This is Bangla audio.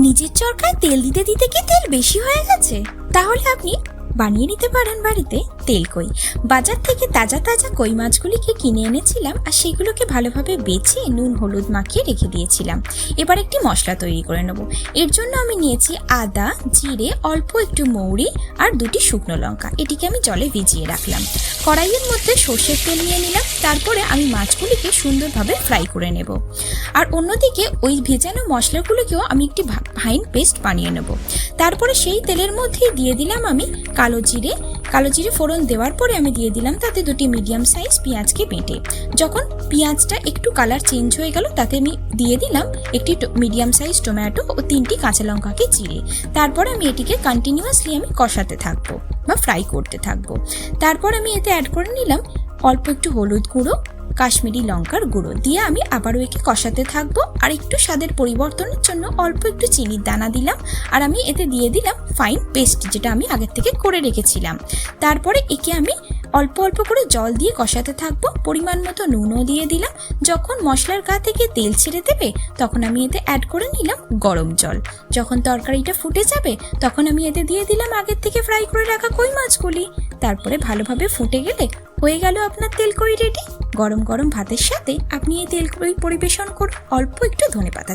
নিজের চরকায় তেল দিতে দিতে কি তেল বেশি হয়ে গেছে? তাহলে আপনি বানিয়ে নিতে পারেন বাড়িতে তেল কই। বাজার থেকে তাজা তাজা কই মাছগুলিকে কিনে এনেছিলাম আর সেগুলোকে ভালোভাবে বেছে নুন হলুদ মাখিয়ে রেখে দিয়েছিলাম। এবার একটি মশলা তৈরি করে নেব। এর জন্য আমি নিয়েছি আদা, জিরে, অল্প একটু মৌরি আর 2টি শুকনো লঙ্কা। এটিকে আমি জলে ভিজিয়ে রাখলাম। কড়াইয়ের মধ্যে সর্ষের তেল নিয়ে নিলাম। তারপরে আমি মাছগুলিকে সুন্দরভাবে ফ্রাই করে নেব। আর অন্যদিকে ওই ভেজানো মশলাগুলোকেও আমি একটি ফাইন পেস্ট বানিয়ে নেব। তারপরে সেই তেলের মধ্যেই দিয়ে দিলাম আমি কালো জিরে ফোড়ন দেওয়ার পরে আমি দিয়ে দিলাম তাতে 2টি মিডিয়াম সাইজ পেঁয়াজকে বেটে। যখন পেঁয়াজটা একটু কালার চেঞ্জ হয়ে গেল তাতে আমি দিয়ে দিলাম একটি মিডিয়াম সাইজ টমেটো ও 3টি কাঁচা লঙ্কাকে চিড়ে। তারপর আমি এটিকে কন্টিনিউয়াসলি আমি কষাতে থাকবো বা ফ্রাই করতে থাকবো। তারপর আমি এতে অ্যাড করে নিলাম অল্প একটু হলুদ গুঁড়ো, কাশ্মীরি লঙ্কার গুঁড়ো দিয়ে আমি আবারও একে কষাতে থাকবো। আর একটু স্বাদের পরিবর্তনের জন্য অল্প একটু চিনির দানা দিলাম। আর আমি এতে দিয়ে দিলাম ফাইন পেস্ট যেটা আমি আগের থেকে করে রেখেছিলাম। তারপরে একে আমি অল্প অল্প করে জল দিয়ে কষাতে থাকবো। পরিমাণ মতো নুনও দিয়ে দিলাম। যখন মশলার গা থেকে তেল ছেড়ে দেবে তখন আমি এতে অ্যাড করে নিলাম গরম জল। যখন তরকারিটা ফুটে যাবে তখন আমি এতে দিয়ে দিলাম আগের থেকে ফ্রাই করে রাখা কই মাছগুলি। তারপরে ভালোভাবে ফুটে গেলে হয়ে গেল আপনার তেল কই রেডি। গরম গরম ভাতের সাথে আপনি এই তেল কই পরিবেশন করুন অল্প একটু ধনেপাতা।